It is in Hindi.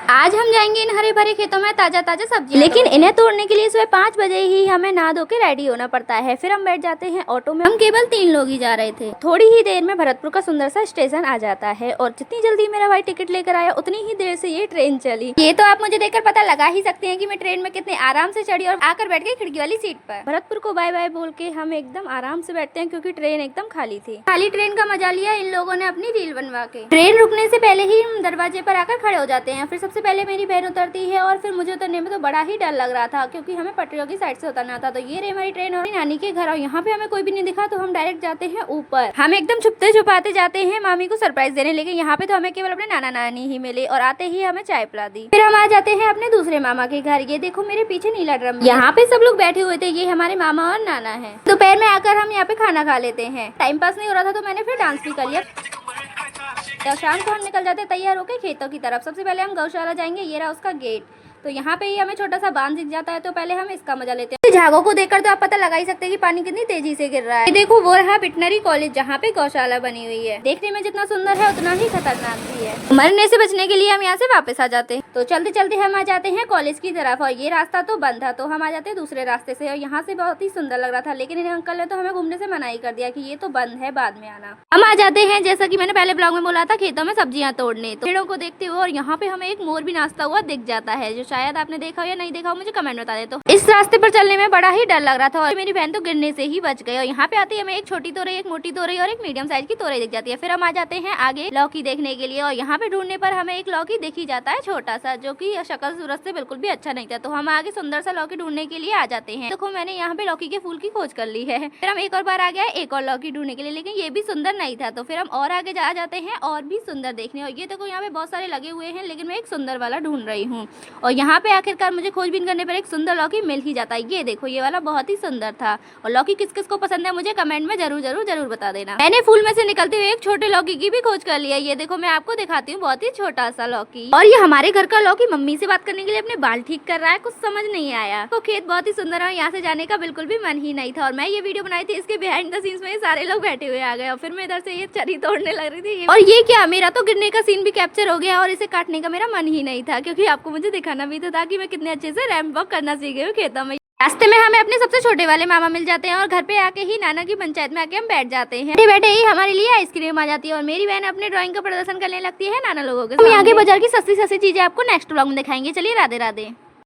आज हम जाएंगे इन हरे भरे खेतों में ताजा ताजा सब्जी, लेकिन इन्हें तोड़ने के लिए सुबह 5 बजे ही हमें नहा धो के रेडी होना पड़ता है। फिर हम बैठ जाते हैं ऑटो में। हम केवल 3 लोग ही जा रहे थे। थोड़ी ही देर में भरतपुर का सुंदर सा स्टेशन आ जाता है और जितनी जल्दी मेरा भाई टिकट लेकर आया उतनी ही देर से ये ट्रेन चली। ये तो आप मुझे देखकर पता लगा ही सकते हैं कि मैं ट्रेन में कितने आराम से चढ़ी और आकर बैठ गई खिड़की वाली सीट पर। भरतपुर को बाय बाय बोल के हम एकदम आराम से बैठते हैं क्योंकि ट्रेन एकदम खाली थी। खाली ट्रेन का मजा लिया इन लोगों ने अपनी रील बनवा के। ट्रेन रुकने से पहले ही हम दरवाजे पर आकर खड़े हो जाते हैं। फिर सबसे पहले मेरी बहन उतरती है और फिर मुझे उतरने में तो बड़ा ही डर लग रहा था क्योंकि हमें पटरियों की साइड से उतरना था। तो ये रही हमारी ट्रेन और नानी के घर, और यहाँ पे हमें कोई भी नहीं दिखा तो हम डायरेक्ट जाते हैं ऊपर। हम एकदम छुपते छुपाते जाते हैं मामी को सरप्राइज देने, लेकिन यहाँ पे तो हमें केवल अपने नाना नानी ही मिले और आते ही हमें चाय पिला दी। फिर हम आ जाते हैं अपने दूसरे मामा के घर। ये देखो मेरे पीछे नीला ड्रम, यहाँ पे सब लोग बैठे हुए थे। ये हमारे मामा और नाना है। दोपहर में आकर हम यहाँ पे खाना खा लेते हैं। टाइम पास नहीं हो रहा था तो मैंने फिर डांस भी कर लिया। तो शाम को हम निकल जाते तैयार होकर खेतों की तरफ। सबसे पहले हम गौशाला जाएंगे। ये रहा उसका गेट। तो यहाँ पे ही हमें छोटा सा बांध दिख जाता है तो पहले हम इसका मजा लेते हैं। झागों को देखकर तो आप पता लगा ही सकते हैं कि पानी कितनी तेजी से गिर रहा है। ये देखो वो रहा वेटनरी कॉलेज जहाँ पे गौशाला बनी हुई है। देखने में जितना सुंदर है उतना ही खतरनाक भी है। मरने से बचने के लिए हम यहाँ से वापस आ जाते हैं। तो चलते चलते हम आ जाते हैं कॉलेज की तरफ और ये रास्ता तो बंद था तो हम आ जाते हैं दूसरे रास्ते से। और यहाँ से बहुत ही सुंदर लग रहा था, लेकिन इन अंकल ने तो हमें घूमने से मना ही कर दिया कि ये तो बंद है, बाद में आना। हम आ जाते हैं जैसा कि मैंने पहले ब्लॉग में बोला था खेतों में सब्जियां तोड़ने। तो पेड़ों को देखते हुए और यहाँ पे हमें एक मोर भी नाचता हुआ दिख जाता है, जो शायद आपने देखा या नहीं देखा हो मुझे कमेंट बता दे। तो इस रास्ते पर चलने में बड़ा ही डर लग रहा था और मेरी बहन तो गिरने से ही बच गई। और यहाँ पे आते ही हमें एक छोटी तोरई, एक मोटी तोरई और एक मीडियम साइज की तोरई दिख जाती है। फिर हम आ जाते हैं आगे लौकी देखने के लिए और यहाँ पे ढूंढने पर हमें एक लौकी दिख ही जाता है छोटा सा, जो की शक्ल सूरत से बिल्कुल भी अच्छा नहीं था। तो हम आगे सुंदर सा लौकी ढूंढने के लिए आ जाते हैं। देखो मैंने यहाँ पे लौकी के फूल की खोज कर ली है। फिर हम एक और बार आ गया एक और लौकी ढूंढने के लिए, लेकिन ये भी सुंदर नहीं था। तो फिर हम और आगे जा जाते हैं और भी सुंदर देखने। और ये देखो यहाँ पे बहुत सारे लगे हुए हैं, लेकिन मैं एक सुंदर वाला ढूंढ रही हूँ। और यहाँ पे आखिरकार मुझे खोजबीन करने पर एक सुंदर लौकी मिल ही जाता है। ये देखो ये वाला बहुत ही सुंदर था। और लौकी किस किस को पसंद है मुझे कमेंट में जरूर बता देना। मैंने फूल में से निकलते हुए एक छोटे लौकी की भी खोज कर लिया। ये देखो मैं आपको दिखाती हूँ, बहुत ही छोटा सा लौकी। और ये हमारे घर का लौकी मम्मी से बात करने के लिए अपने बाल ठीक कर रहा है, कुछ समझ नहीं आया। तो खेत बहुत ही सुंदर है, यहाँ से जाने का बिल्कुल भी मन ही नहीं था। और मैं ये वीडियो बनाई थी, इसके बिहाइंड द सीन्स में ये सारे लोग बैठे हुए आ गए। और फिर मैं इधर से ये चरी तोड़ने लग रही थी। और ये क्या, मेरा तो गिरने का सीन भी कैप्चर हो गया और इसे काटने का मेरा मन ही नहीं था, क्योंकि आपको मुझे दिखाना भी तो था कि मैं कितने अच्छे से रैंप वॉक करना सीख गई हूँ खेतों में। रास्ते में हमें अपने सबसे छोटे वाले मामा मिल जाते हैं और घर पे आके ही नाना की पंचायत में आके हम बैठ जाते हैं। बैठे ही हमारे लिए आइसक्रीम आ जाती है और मेरी बहन अपने ड्राइंग का प्रदर्शन करने लगती है नाना लोगों के सामने। हम यहाँ के बाजार की सस्ती सस्ती चीजें आपको नेक्स्ट व्लॉग में दिखाएंगे। चलिए राधे राधे।